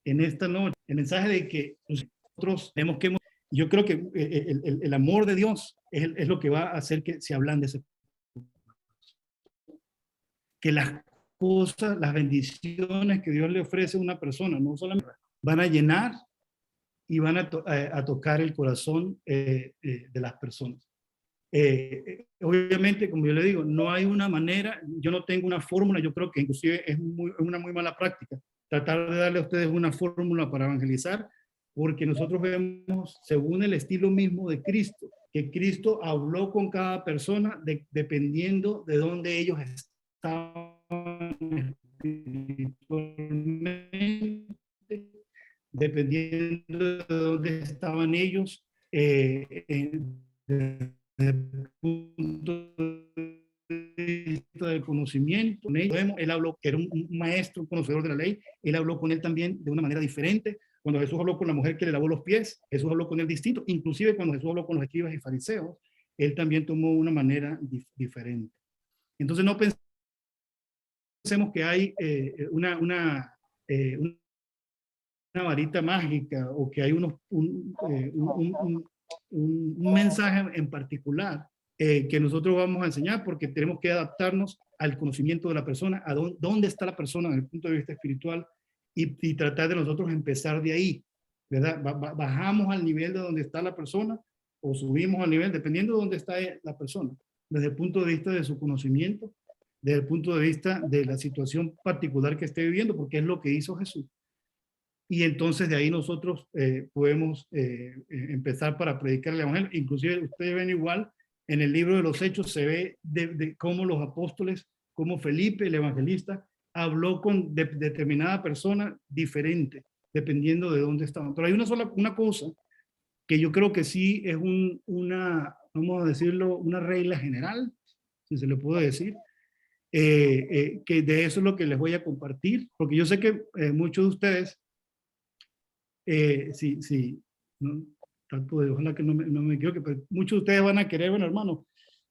en esta noche el mensaje de que nosotros tenemos que, yo creo que el amor de Dios es lo que va a hacer que se ablande ese, que las cosas, las bendiciones que Dios le ofrece a una persona no solamente van a llenar y van a tocar el corazón de las personas. Obviamente, como yo le digo, no hay una manera, yo no tengo una fórmula, yo creo que inclusive es una muy mala práctica tratar de darle a ustedes una fórmula para evangelizar, porque nosotros vemos, según el estilo mismo de Cristo, que Cristo habló con cada persona dependiendo de dónde ellos estaban espiritualmente, dependiendo de dónde estaban ellos desde el punto de vista del conocimiento. Él habló, que era un maestro, un conocedor de la ley, él habló con él también de una manera diferente. Cuando Jesús habló con la mujer que le lavó los pies, Jesús habló con él distinto. Inclusive cuando Jesús habló con los escribas y fariseos, él también tomó una manera diferente. Entonces no pensemos que hay una varita mágica o que hay un mensaje en particular que nosotros vamos a enseñar, porque tenemos que adaptarnos al conocimiento de la persona, a dónde está la persona desde el punto de vista espiritual y tratar de nosotros empezar de ahí, ¿verdad? Bajamos al nivel de donde está la persona o subimos al nivel, dependiendo de dónde está la persona, desde el punto de vista de su conocimiento, desde el punto de vista de la situación particular que esté viviendo, porque es lo que hizo Jesús. Y entonces de ahí nosotros podemos empezar para predicar el evangelio. Inclusive ustedes ven igual, en el libro de los Hechos se ve de cómo los apóstoles, como Felipe, el evangelista, habló con determinada persona diferente, dependiendo de dónde estaban. Pero hay una cosa que yo creo que sí es una vamos a decirlo, una regla general, si se le puede decir, que de eso es lo que les voy a compartir, porque yo sé que muchos de ustedes, sí, no, trato de, ojalá que no me equivoque, pero muchos de ustedes van a querer, bueno, hermano,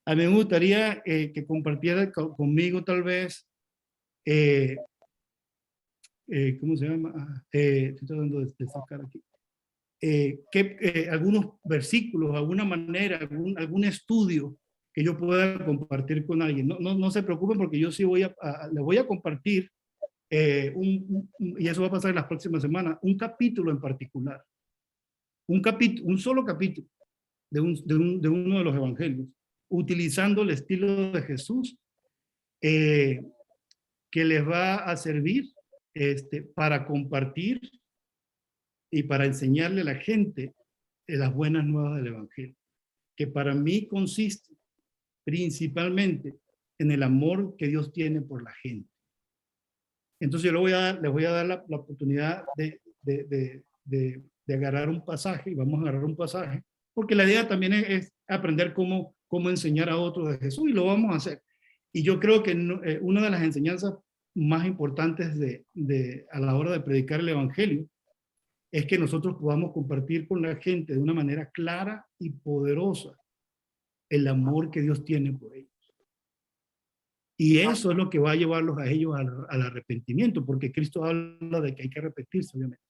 a mí me gustaría que compartiera conmigo tal vez, ¿cómo se llama? Estoy tratando de sacar aquí. Algunos versículos, alguna manera, algún estudio que yo pueda compartir con alguien. No se preocupen porque yo sí les voy a compartir, y eso va a pasar en las próximas semanas, un capítulo en particular. Un solo capítulo de uno de los evangelios, utilizando el estilo de Jesús, que les va a servir para compartir y para enseñarle a la gente las buenas nuevas del evangelio, que para mí consiste principalmente en el amor que Dios tiene por la gente. Entonces yo les voy a dar la oportunidad de agarrar un pasaje, y vamos a agarrar un pasaje, porque la idea también es aprender cómo enseñar a otros de Jesús, y lo vamos a hacer. Y yo creo que una de las enseñanzas más importantes a la hora de predicar el evangelio es que nosotros podamos compartir con la gente de una manera clara y poderosa el amor que Dios tiene por ellos. Y eso es lo que va a llevarlos a ellos al arrepentimiento, porque Cristo habla de que hay que arrepentirse, obviamente.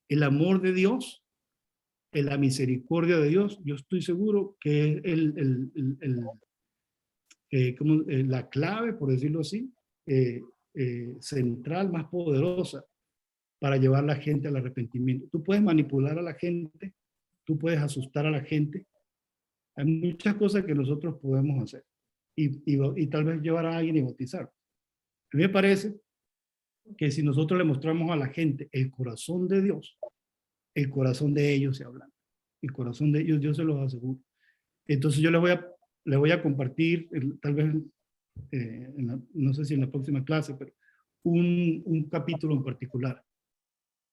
El amor de Dios, la misericordia de Dios, yo estoy seguro que es la clave, por decirlo así, central, más poderosa para llevar a la gente al arrepentimiento. Tú puedes manipular a la gente, tú puedes asustar a la gente. Hay muchas cosas que nosotros podemos hacer y tal vez llevar a alguien y bautizar. A mí me parece que si nosotros le mostramos a la gente el corazón de Dios, el corazón de ellos se habla. El corazón de ellos, yo se los aseguro. Entonces yo les voy a compartir, tal vez, no sé si en la próxima clase, pero un capítulo en particular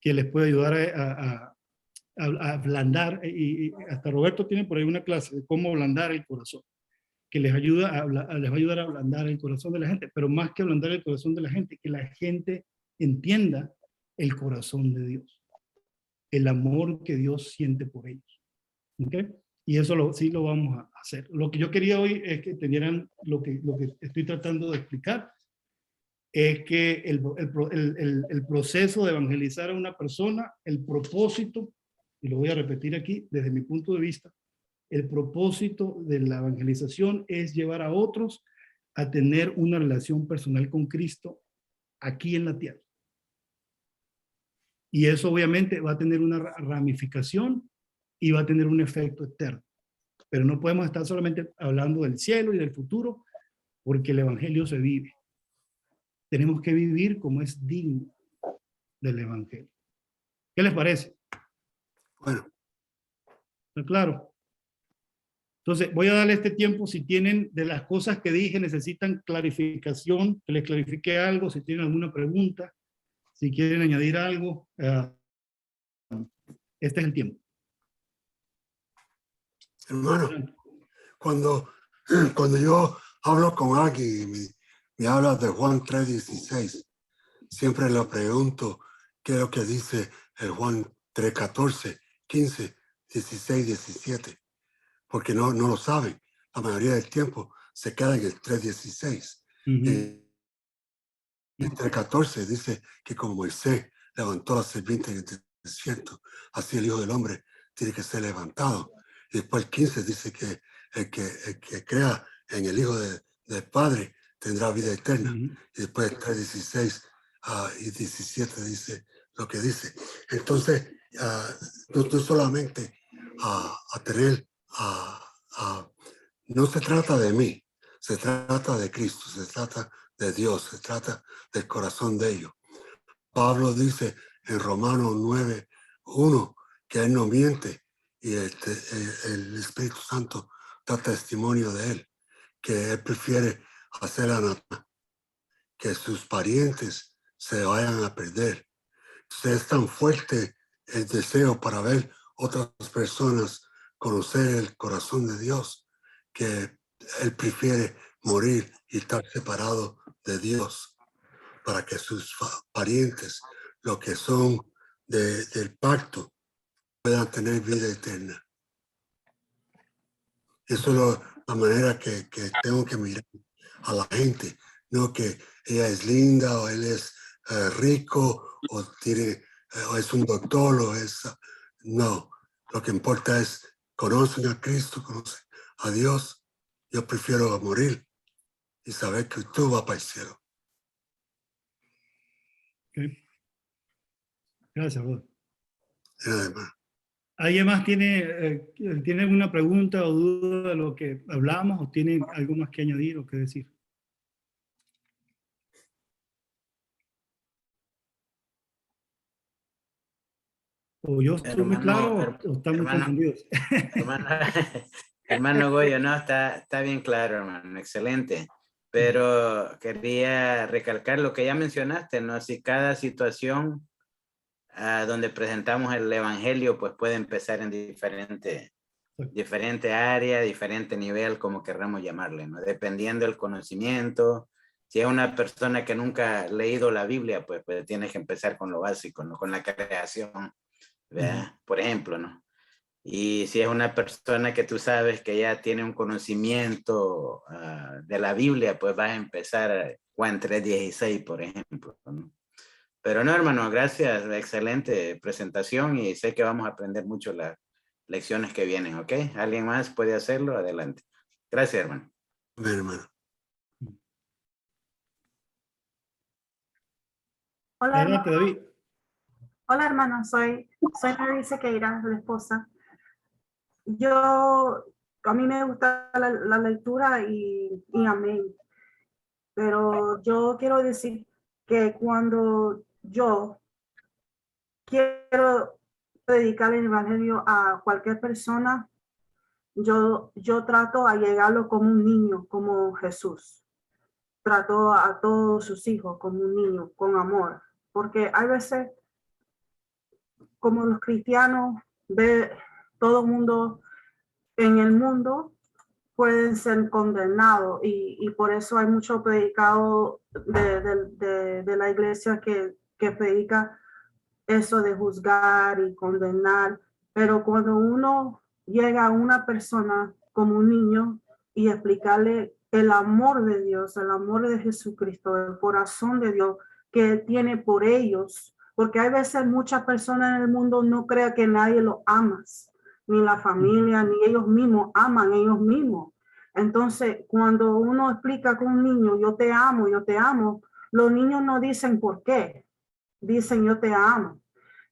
que les puede ayudar a ablandar, y hasta Roberto tiene por ahí una clase de cómo ablandar el corazón, que les va a ayudar a ablandar el corazón de la gente, pero más que ablandar el corazón de la gente, que la gente entienda el corazón de Dios, el amor que Dios siente por ellos. ¿Okay? Y eso sí lo vamos a hacer. Lo que yo quería hoy es que entendieran lo que estoy tratando de explicar, es que el proceso de evangelizar a una persona, el propósito, y lo voy a repetir aquí desde mi punto de vista, el propósito de la evangelización es llevar a otros a tener una relación personal con Cristo aquí en la tierra. Y eso obviamente va a tener una ramificación y va a tener un efecto eterno. Pero no podemos estar solamente hablando del cielo y del futuro, porque el evangelio se vive. Tenemos que vivir como es digno del evangelio. ¿Qué les parece? Bueno, ¿Está claro? Entonces, voy a darle este tiempo. Si tienen de las cosas que dije, necesitan clarificación, que les clarifique algo, si tienen alguna pregunta, si quieren añadir algo, este es el tiempo. hermano, cuando yo hablo con alguien y me habla de Juan 3:16, siempre le pregunto qué es lo que dice el Juan 3:14, 15, 16, 17, porque no lo saben. La mayoría del tiempo se queda en el 3:16. El 3:14 dice que como Moisés levantó la serpiente en el desierto, así el Hijo del Hombre tiene que ser levantado. Y después el 15 dice que el que crea en el Hijo del Padre tendrá vida eterna. Y después el 3:16 y 17 dice lo que dice. Entonces, no solamente a tener, no se trata de mí, se trata de Cristo, se trata de Dios, se trata del corazón de ellos. Pablo dice en Romanos 9:1 que él no miente y el Espíritu Santo da testimonio de él, que él prefiere hacer la nada, que sus parientes se vayan a perder. Entonces es tan fuerte el deseo para ver otras personas conocer el corazón de Dios, que él prefiere morir y estar separado de Dios para que sus parientes, los que son del pacto, puedan tener vida eterna. Eso es la manera que tengo que mirar a la gente, no que ella es linda o él es rico o tiene o es un doctor o es no, lo que importa es conocen a Cristo, conocen a Dios. Yo prefiero morir y saber que tú vas para el cielo. Okay. Gracias, brother. Y además, ¿Alguien más tiene alguna pregunta o duda de lo que hablamos o tiene algo más que añadir o que decir? ¿O yo estoy muy claro o están muy confundidos? Hermano, hermano Goyo, no, está bien claro, hermano, excelente. Pero quería recalcar lo que ya mencionaste, ¿no? Si cada situación donde presentamos el evangelio, pues puede empezar en diferente área, diferente nivel, como querramos llamarle, ¿no? Dependiendo del conocimiento. Si es una persona que nunca ha leído la Biblia, pues tienes que empezar con lo básico, ¿no? Con la creación, ¿verdad? Por ejemplo, ¿no? Y si es una persona que tú sabes que ya tiene un conocimiento de la Biblia, pues vas a empezar Juan 3:16, por ejemplo, ¿no? Pero no, hermano, gracias, excelente presentación y sé que vamos a aprender mucho las lecciones que vienen, ¿ok? ¿Alguien más puede hacerlo? Adelante. Gracias, hermano. amén, hermano. Hola, Adelante, hermano. David. Hola, hermano. Soy Mary Sequeira, la esposa. A mí me gusta la lectura y amén. Pero yo quiero decir que cuando yo quiero predicar el evangelio a cualquier persona, yo trato a llegarlo como un niño, como Jesús. Trato a todos sus hijos como un niño, con amor. Porque hay veces, como los cristianos, ve todo el mundo en el mundo pueden ser condenados y por eso hay mucho predicado de la iglesia que predica eso de juzgar y condenar, pero cuando uno llega a una persona como un niño y explicarle el amor de Dios, el amor de Jesucristo, el corazón de Dios que tiene por ellos, porque hay veces muchas personas en el mundo no creen que nadie los ama, ni la familia, ni ellos mismos aman ellos mismos. Entonces, cuando uno explica con un niño, yo te amo, los niños no dicen por qué, dicen yo te amo.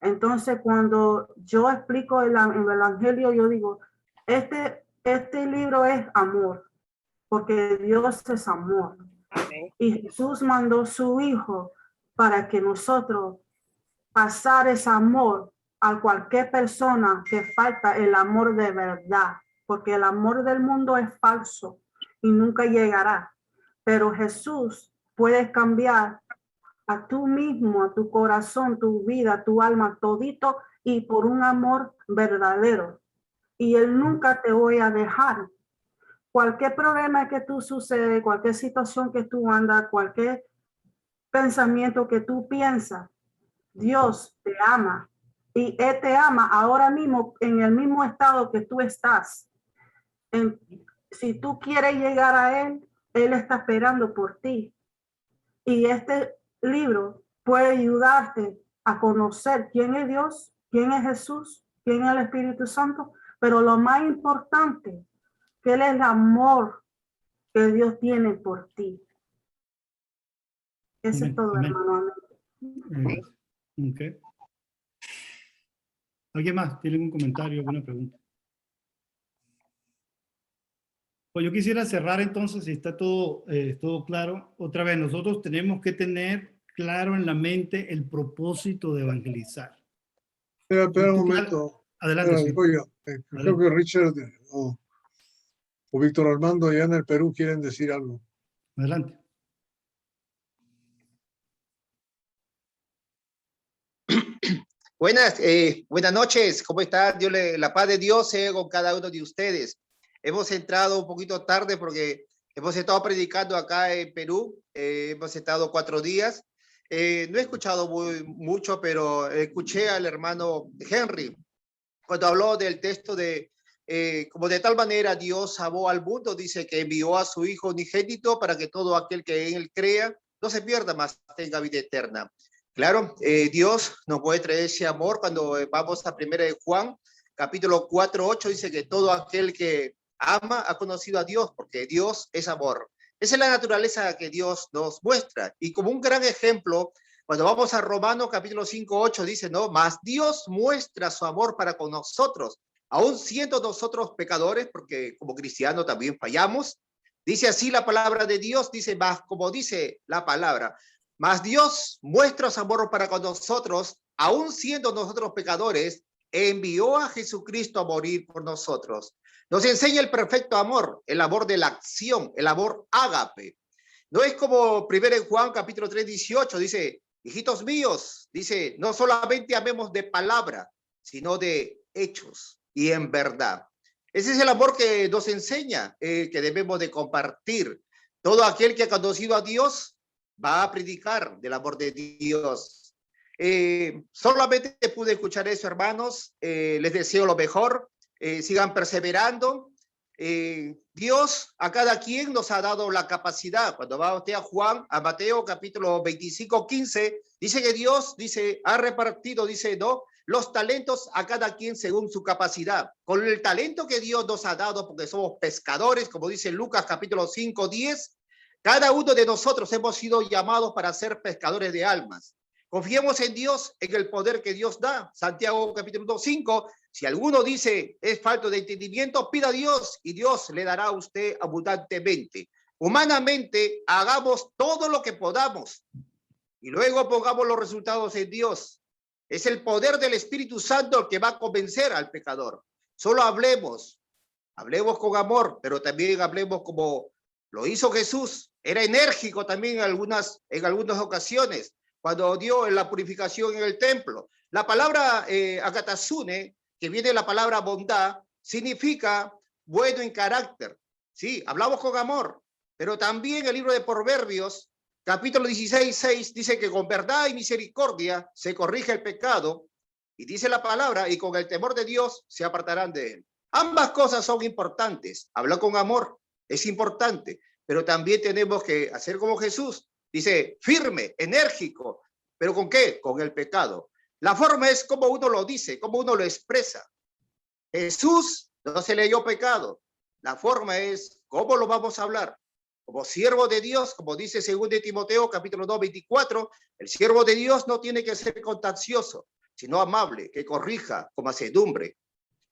Entonces, cuando yo explico el evangelio, yo digo, este libro es amor, porque Dios es amor. Y Jesús mandó su hijo para que nosotros pasar ese amor a cualquier persona que falta el amor de verdad, porque el amor del mundo es falso y nunca llegará. Pero Jesús puede cambiar a tú mismo, a tu corazón, tu vida, tu alma, todito, y por un amor verdadero. Y Él nunca te voy a dejar. Cualquier problema que tú sucede, cualquier situación que tú andas, cualquier pensamiento que tú piensas, Dios te ama. Y Él te ama ahora mismo en el mismo estado que tú estás. Si tú quieres llegar a Él, Él está esperando por ti. Y este libro puede ayudarte a conocer quién es Dios, quién es Jesús, quién es el Espíritu Santo, pero lo más importante, que Él es el amor que Dios tiene por ti. Eso es todo, hermano. Amén. Okay. ¿Alguien más tiene algún comentario, alguna pregunta? Pues yo quisiera cerrar entonces, si está todo claro. Otra vez, nosotros tenemos que tener claro en la mente el propósito de evangelizar. Espera un momento. Adelante. Creo que Richard o Víctor Armando allá en el Perú quieren decir algo. Adelante. Buenas noches, ¿cómo están? La paz de Dios sea con cada uno de ustedes. Hemos entrado un poquito tarde porque hemos estado predicando acá en Perú. Hemos estado 4 días. No he escuchado mucho, pero escuché al hermano Henry cuando habló del texto de como de tal manera Dios amó al mundo, dice que envió a su Hijo unigénito para que todo aquel que en él crea no se pierda, mas tenga vida eterna. Claro, Dios nos muestra ese amor cuando vamos a 1 de Juan, capítulo 4:8, dice que todo aquel que ama ha conocido a Dios, porque Dios es amor. Esa es la naturaleza que Dios nos muestra. Y como un gran ejemplo, cuando vamos a Romanos capítulo 5:8, dice, no, mas Dios muestra su amor para con nosotros, aún siendo nosotros pecadores, porque como cristianos también fallamos. Dice así la palabra de Dios, dice más, como dice la palabra, mas Dios muestra su amor para con nosotros, aún siendo nosotros pecadores, envió a Jesucristo a morir por nosotros. Nos enseña el perfecto amor, el amor de la acción, el amor ágape. No es como 1 Juan capítulo 3:18, dice, hijitos míos, dice, no solamente amemos de palabra, sino de hechos y en verdad. Ese es el amor que nos enseña, que debemos de compartir. Todo aquel que ha conocido a Dios va a predicar del amor de Dios. Solamente pude escuchar eso, hermanos. Les deseo lo mejor. Sigan perseverando. Dios a cada quien nos ha dado la capacidad. Cuando va usted a Mateo capítulo 25:15, dice que Dios, dice, ha repartido, dice, no, los talentos a cada quien según su capacidad. Con el talento que Dios nos ha dado, porque somos pescadores, como dice Lucas capítulo 5:10, cada uno de nosotros hemos sido llamados para ser pescadores de almas. Confiemos en Dios, en el poder que Dios da. Santiago capítulo 5, si alguno dice es falto de entendimiento, pida a Dios y Dios le dará a usted abundantemente. Humanamente, hagamos todo lo que podamos y luego pongamos los resultados en Dios. Es el poder del Espíritu Santo el que va a convencer al pecador. Solo hablemos con amor, pero también hablemos como lo hizo Jesús. Era enérgico también en algunas ocasiones, cuando dio en la purificación en el templo. La palabra agatasune, que viene de la palabra bondad, significa bueno en carácter. Sí, hablamos con amor, pero también el libro de Proverbios, capítulo 16:6, dice que con verdad y misericordia se corrige el pecado, y dice la palabra, y con el temor de Dios se apartarán de él. Ambas cosas son importantes. Hablar con amor es importante, pero también tenemos que hacer como Jesús. Dice, firme, enérgico, ¿pero con qué? Con el pecado. La forma es como uno lo dice, como uno lo expresa. Jesús no se le dio pecado. La forma es cómo lo vamos a hablar. Como siervo de Dios, como dice 2 de Timoteo, capítulo 2:24, el siervo de Dios no tiene que ser contancioso, sino amable, que corrija con mansedumbre.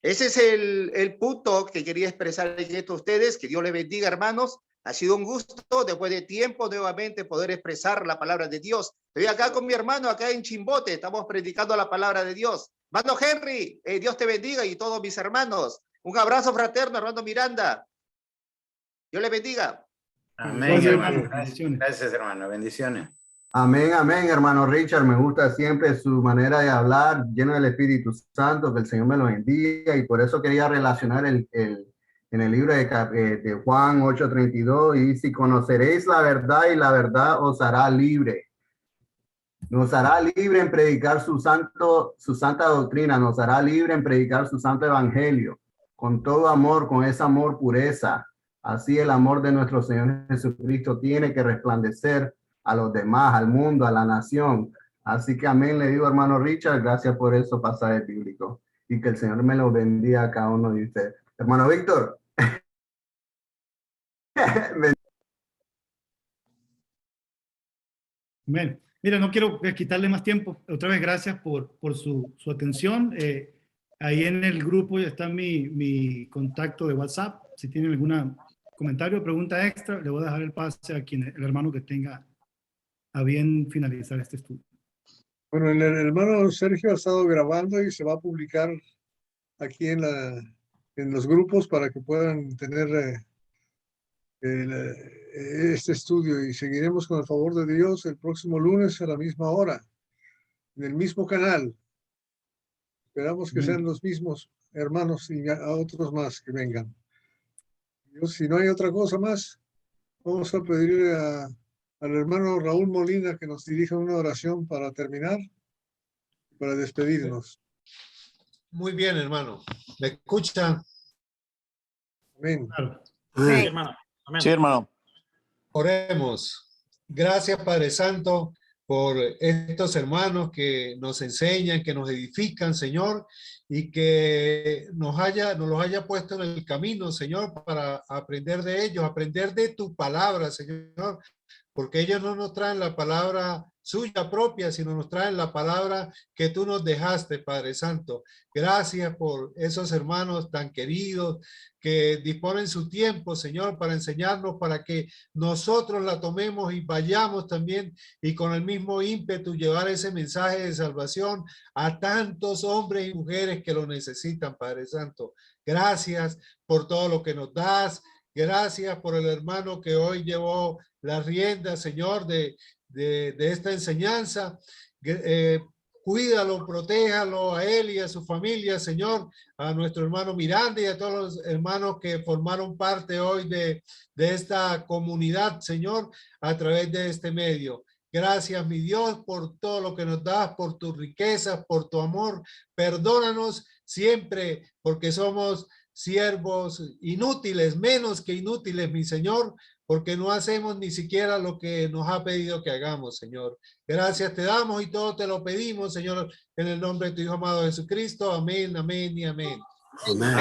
Ese es el punto que quería expresar en esto a ustedes. Que Dios les bendiga, hermanos. Ha sido un gusto, después de tiempo, nuevamente poder expresar la palabra de Dios. Estoy acá con mi hermano, acá en Chimbote. Estamos predicando la palabra de Dios. Hermano Henry, Dios te bendiga y todos mis hermanos. Un abrazo fraterno, hermano Miranda. Dios les bendiga. Amén, hermano. Gracias, hermano. Bendiciones. Amén, amén, hermano Richard. Me gusta siempre su manera de hablar, lleno del Espíritu Santo. Que el Señor me lo bendiga. Y por eso quería relacionar en el libro de Juan 8:32, y si conoceréis la verdad y la verdad os hará libre. Nos hará libre en predicar su santa doctrina, nos hará libre en predicar su santo evangelio, con todo amor, con ese amor pureza. Así el amor de nuestro Señor Jesucristo tiene que resplandecer a los demás, al mundo, a la nación. Así que amén, le digo, hermano Richard, gracias por esos pasajes bíblicos, y que el Señor me los bendiga a cada uno de ustedes. Hermano Víctor. Amén. Mira, no quiero quitarle más tiempo. Otra vez, gracias por su atención. Ahí en el grupo ya está mi contacto de WhatsApp. Si tienen algún comentario o pregunta extra, le voy a dejar el pase a el hermano que tenga a bien finalizar este estudio. Bueno, el hermano Sergio ha estado grabando y se va a publicar aquí en los grupos para que puedan tener este estudio, y seguiremos con el favor de Dios el próximo lunes a la misma hora, en el mismo canal. Esperamos que sean los mismos hermanos y a otros más que vengan. Dios, si no hay otra cosa más, vamos a pedir al hermano Raúl Molina que nos dirija una oración para terminar, para despedirnos. Muy bien, hermano. ¿Me escuchan? Amén. Claro. Amén. Sí, hermano. Amén. Sí, hermano. Oremos. Gracias, Padre Santo, por estos hermanos que nos enseñan, que nos edifican, Señor, y que nos los haya puesto en el camino, Señor, para aprender de ellos, aprender de tu palabra, Señor, porque ellos no nos traen la palabra suya propia, sino nos traen la palabra que tú nos dejaste, Padre Santo. Gracias por esos hermanos tan queridos que disponen su tiempo, Señor, para enseñarnos, para que nosotros la tomemos y vayamos también y con el mismo ímpetu llevar ese mensaje de salvación a tantos hombres y mujeres que lo necesitan, Padre Santo. Gracias por todo lo que nos das. Gracias por el hermano que hoy llevó la rienda, Señor, de esta enseñanza. Cuídalo, protéjalo a él y a su familia, Señor, a nuestro hermano Miranda y a todos los hermanos que formaron parte hoy de esta comunidad, Señor, a través de este medio. Gracias, mi Dios, por todo lo que nos das, por tus riquezas, por tu amor. Perdónanos siempre porque somos siervos inútiles, menos que inútiles, mi Señor, porque no hacemos ni siquiera lo que nos ha pedido que hagamos, Señor. Gracias te damos y todo te lo pedimos, Señor, en el nombre de tu Hijo amado Jesucristo. Amén, amén y amén. Amén.